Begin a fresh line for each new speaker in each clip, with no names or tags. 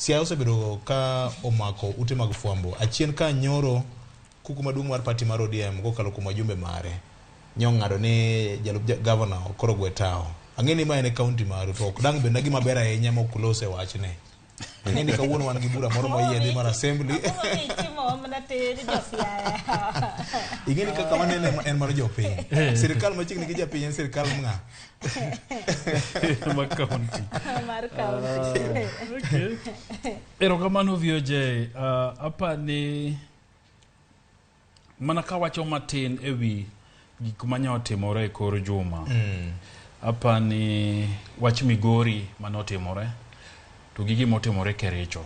Siaya osebedo ka omako ute mag fwambo. Achien ka nyoro kuku maduong' mar party mar ODM kokalo kuom wajumbe mare. Nyong'ado ni jalup governor koro gwetao. Ang'eni ma en kaunti maru to ok dang' benda gima ber ahinya mok lose wachne. Ang'eni kawuono wan gi bura moro moyiedhi mar assembly. Ing'eni kaka wanene en mar jopiny. Sirikal machiegni gi jopiny en sirikal ng'a?
Mar kaunti.
Mar kaunti.
Okay. Erokamano VOJ. Apa ni mana kawacho matin ewi gik manyotimore e kor juma. Apa ni wach Migori manotimore to gigi motimore Kericho.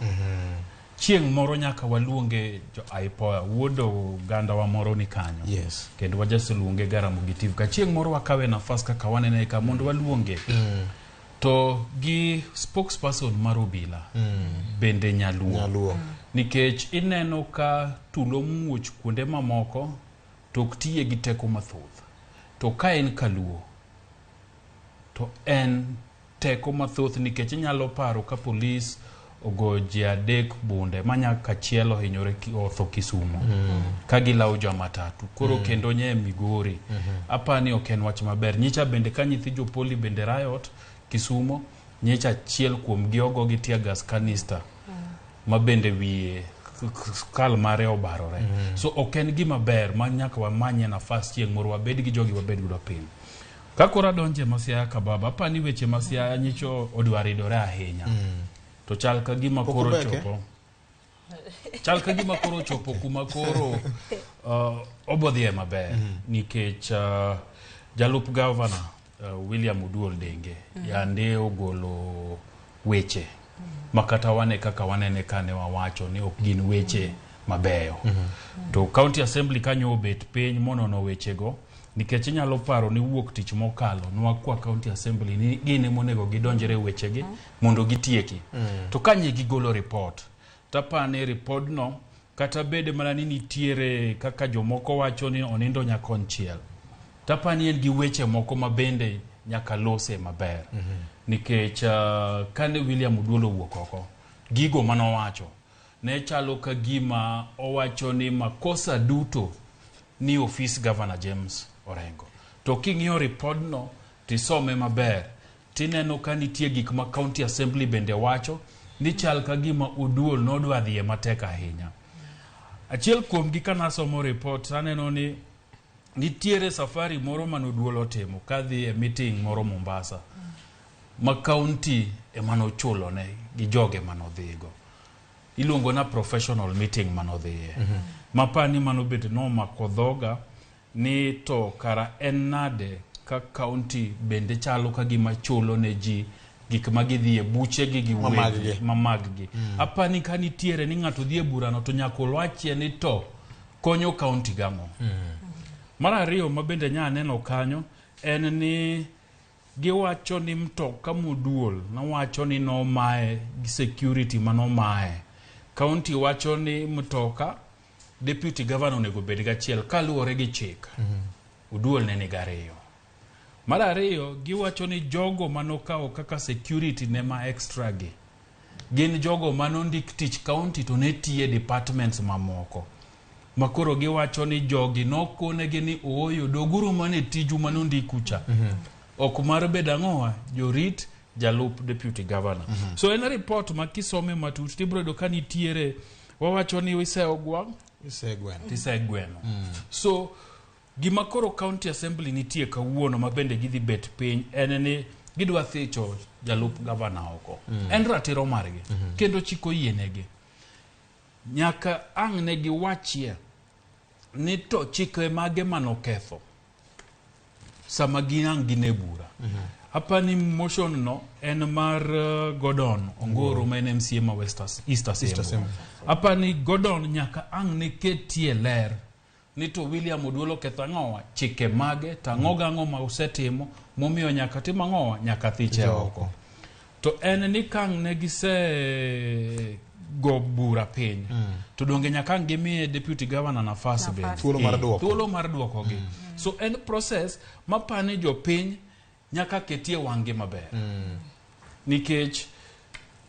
Chieng' moro nyaka waluonge jo Aipoya wuodo ganda wa moro ni kanyo.
Yes.
Kendo wajaseluonge Ramogi TV. Ka chieng' moro wakawe nafas kaka wanene ka mondo waluonge. To gi spokesperson mar obila bende nyaluo. Nikech ineno ka tulo muoch kuonde mamoko to oktiye gi teko mathoth. To ka en kaluo to en teko mathoth nikech inyalo paro ka polis ogo ji adek bunde manyaka chielo hinyore otho Kisumo ka gilawo jomatatu koro kendo nye Migori. Apani ok en wach maber. Nyicha bende ka nyithi jopoli bende riot Kisumo, nyicha chiel kuom giogo gi tear gas canister ma bende wiye kal mare obarore. So ok en gima ber ma nyaka wamanye nafas chieng' moro wabed gi jogi wabed gudo piny. Kakora donje Siaya ka baba, apani weche Siaya nyicho odwaridore ahinya. To chal ka gima koro chopo. Chal ka gima koro chopo kuma koro obodhie maber. Nikech jalup governor William Uduol Denge yande ogolo weche. Makata wane kaka wanene kane wawacho ni ok gin weche mabeyo. To county assembly kanyo obet piny monono wechego. Nikech inyalo paro ni wuok tich mokalo nwakwa county assembly ni gine monego gidonjere wechegi mondo gitieki. To kanye gigolo report. Tapane report no kata bede mana ni nitiere kaka jomoko wacho ni onindo nyakonchiel. Tapani en gi weche moko mabende nyaka lose maber. Nikech kane William Uduolo wuok oko gigo manowacho ne chalo ka gima owacho ni makosa duto ni office governor James Orengo. To king'iyo report no tisome maber tineno ka nitie gik ma county assembly bende wacho ni chal ka gima Uduol nodwa dhie matek ahinya. Achiel kuom gi kana somo report aneno ni nitiere safari moro manoduolo timo kadhi e meeting moro Mombasa. Ma county emanochulo ne gi joge manodhigo. Iluongo na professional meeting manodhie. Mapani manobet no makodhoga ni to kara en nade ka county bende chalo ka gima chulo ne ji gik magidhie buche gi giwegi mamaggi. Apani ka nitiere ni ng'ato dhie burano to nyako lwachie ni to konyo county gamo. Mara ariyo mabende nya neno kanyo en ni giwacho ni mtoka Muduol na wacho ni no mae gi security mano mae. County wacho ni mtoka deputy governor onego bed gachiel kaluwore gi chik. Uduol ne ni gariyo. Mara ariyo giwacho ni jogo manokao kaka security ne ma extra gi. Gin jogo manondik tich county to ne tiye departments mamoko. Makoro giwacho ni jogi nokonegi ni oyo doguru mane tiju manondikucha. Ok mar bedang'owa jorit jalup deputy governor. So en report makisome matut tibrodo kanitiere wawacho ni Isegweno. So gima koro county assembly nitie kawuono mabende gidhi bet piny en ni gidwa thicho jalup governor oko. En ratiro margi kendo chiko yienegi. Nyaka ang' ne giwachie ni to chike mage manoketho sama ginang' gine bura. Apani motion no en mar Gordon Ongoro ma en MCA ma East Assembly. Apani Gordon nyaka ang' ne ketie ler ni to William Uduolo ketho ang'owa chike mage tang'oga ang'o ma usetimo momiyo nyaka tim ang'owa nyaka thiche oko. To en ni kang' ne gise go bura piny to donge nyaka ngimie deputy governor nafas be thuolo mar duoko gi. So en process mapane jopiny nyaka ketie wange maber. Nikech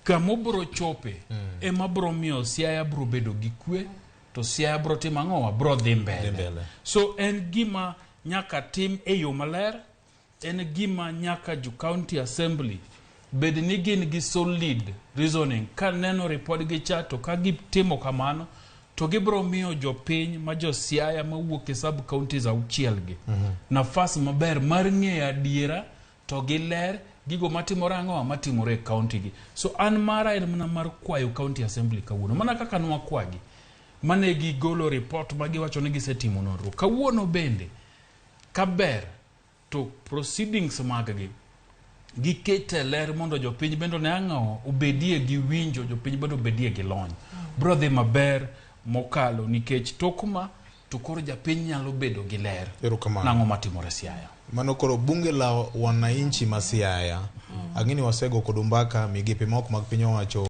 kamobro chope ema bro miyo Siaya bro bedo gi kwe, to Siaya bro timo ang'o, bro dhi mbele. So en gima nyaka tim e yo maler, en gima nyaka jo county assembly bed ni gin gi solid reasoning ka neno report gi cha, to ka gitimo kamano to gibro miyo jopiny ma jo Siaya mawuok e sub counties auchiel gi nafas maber mar ng'eyo adiera to gi ler gigo matimore ang'o matimore e county gi. So an mara en mana mar kwayo county assembly kawuono, mana kaka nwakwagi mane gigolo report ma giwacho ni gisetimo nonro kawuono, bende kaber to proceedings maggi gikete ler mondo jopiny bendo ne ang'o obedie gi winjo, jopiny bendo obedie gi lony, bro dhi maber mokalo, nikech tokma to koro japiny nyalo bedo gi ler nang'o matimore Siaya.
Mano koro bunge la wananchi ma Siaya ang'ini wasego kod mbaka migepe moko mag piny owacho